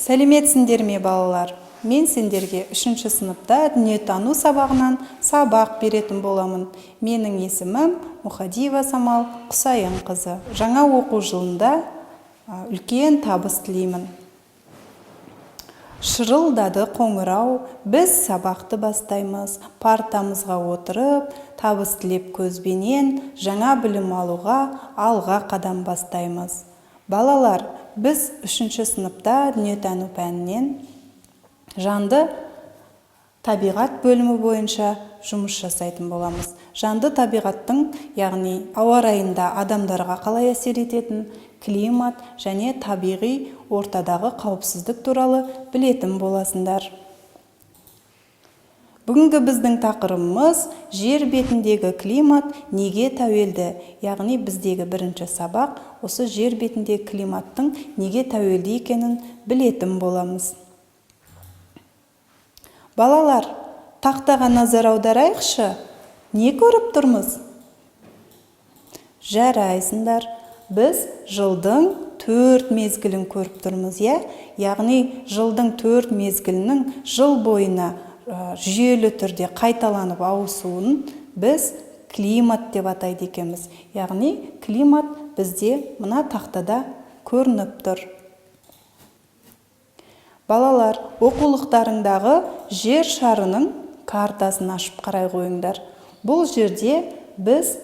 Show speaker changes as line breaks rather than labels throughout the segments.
Сәлеметсіңдер ме балалар? Мен сендерге 3-ші сыныпта дүниетану сабағынан сабақ беретін боламын. Менің есімім Мұхадиева Самал Құсайынқызы. Жаңа оқу жылында үлкен табыс тілеймін. Шырылдады қоңырау, біз сабақты бастаймыз. Партамызға отырып, табыс тілеп көзбенен жаңа білім алуға алға қадам бастаймыз. Балалар, біз 3-ші сыныпта дүниетану пәнінен жанды табиғат бөлімі бойынша жұмыс жасайтын боламыз. Жанды табиғаттың, яғни ауа райында адамдарға қалай әсер ететін, климат және табиғи ортадағы қауіпсіздік туралы білетін боласыңдар. Бүгінгі біздің тақырыбымыз жер бетіндегі климат неге тәуелді, яғни біздегі бірінші сабақ осы жер бетіндегі климаттың неге тәуелді екенін білетін боламыз. Балалар, тақтаға назар аударайықшы, не көріп тұрмыз? Жарайсыңдар, біз жылдың 4 мезгілін көріп тұрмыз, яғни жылдың 4 мезгілінің жыл бойына жүйелі түрде қайталанып ауысуын біз климат деп атайды екенбіз. Яғни климат бізде мына тақтада көрініп тұр. Балалар, оқулықтарыңдағы жер шарының картасын ашып қарай қойыңдар. Бұл жерде біз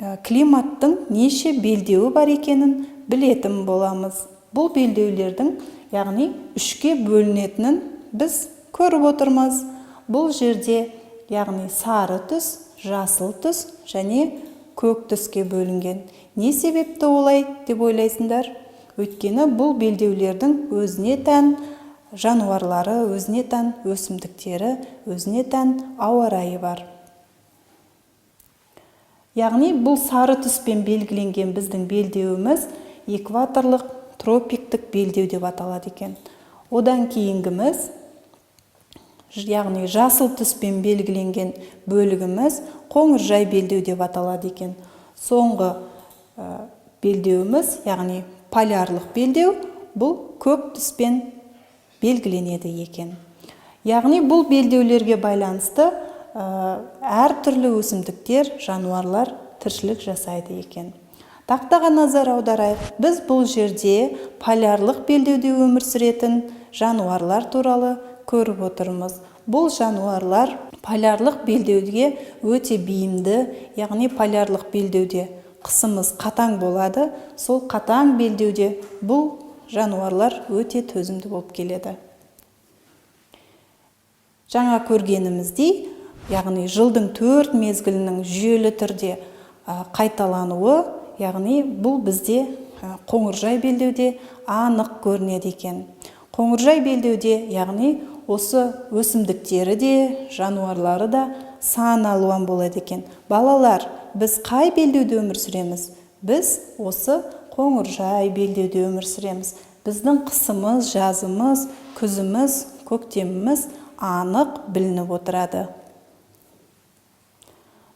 климаттың неше белдеуі бар екенін білетін боламыз. Бұл белдеулердің, яғни 3-ке бөлінетінін біз көріп отырмыз. Бұл жерде, яғни сары түс, жасыл түс және көк түске бөлінген. Не себепті олай деп ойлайсыңдар? Өйткені бұл белдеулердің өзіне тән жануарлары, өзіне тән өсімдіктері, өзіне тән ауа райы бар. Яғни бұл сары түспен белгіленген біздің белдеуіміз экваторлық тропиктік белдеу деп аталады екен. Одан кейінгіміз, яғни жасыл түспен белгіленген бөлігіміз қоңыржай белдеу деп аталады екен. Соңғы белдеуіміз, яғни полярлық белдеу, бұл көк түспен белгіленеді екен. Яғни бұл белдеулерге байланысты әртүрлі өсімдіктер, жануарлар тіршілік жасайды екен. Тақтаға назар аударайық. Біз бұл жерде полярлық белдеуде өмір сүретін жануарлар туралы көріп отырмыз. Бұл жануарлар полярлық белдеуге өте бейімді, яғни полярлық белдеуде қысымыз қатаң болады. Сол қатаң белдеуде бұл жануарлар өте төзімді болып келеді. Жаңа көргеніміздей, яғни жылдың 4 мезгілінің жүйелі түрде қайталануы, яғни бұл бізде қоңыржай белдеуде анық көрінеді екен. Қоңыржай белдеуде, яғни осы өсімдіктері де, жануарлары да сан алуан болады екен. Балалар, біз қай белдеуде өмір сүреміз? Біз осы қоңыржай белдеуде өмір сүреміз. Біздің қысымыз, жазымыз, күзіміз, көктеміміз анық білініп отырады.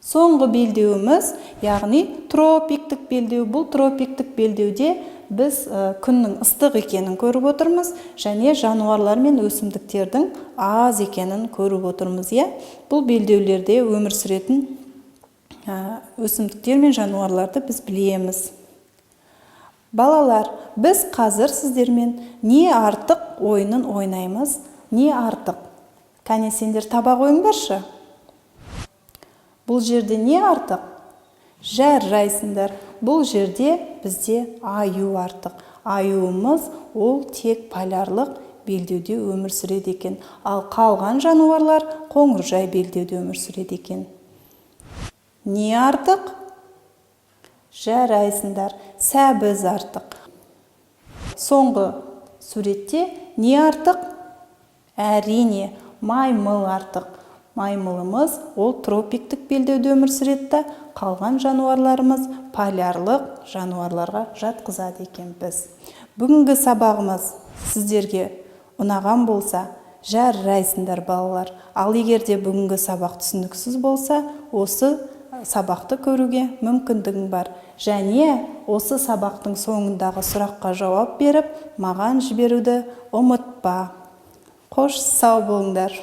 Соңғы белдеуіміз, яғни тропиктік белдеу. Бұл тропиктік белдеуде біз күннің ыстық екенін көріп отырмыз, және жануарлар мен өсімдіктердің аз екенін көріп отырмыз. Бұл белдеулерде өмір сүретін өсімдіктер мен жануарларды біз білеміз. Балалар, біз қазір сіздермен не артық ойынын ойнаймыз, не артық? Кәне сендер таба қойыңдаршы. Бұл жерде не артық? Жарайсыңдар. Бұл жерде бізде аю артық. Аюымыз ол тек полярлық белдеуде өмір сүреді екен. Ал қалған жануарлар қоңыржай белдеуде өмір сүреді екен. Не артық? Жарайсыңдар. Сәбіз артық. Соңғы суретте не артық? Әрине, маймыл артық. Маймылымыз ол тропиктік белдеуде өмір сүреді, қалған жануарларымыз полярлық жануарларға жатқызады екен біз. Бүгінгі сабағымыз сіздерге ұнаған болса, жарайсыңдар балалар. Ал егер де бүгінгі сабақ түсініксіз болса, осы сабақты көруге мүмкіндігің бар. Және осы сабақтың соңындағы сұраққа жауап беріп, маған жіберуді ұмытпа. Қош сау болыңдар.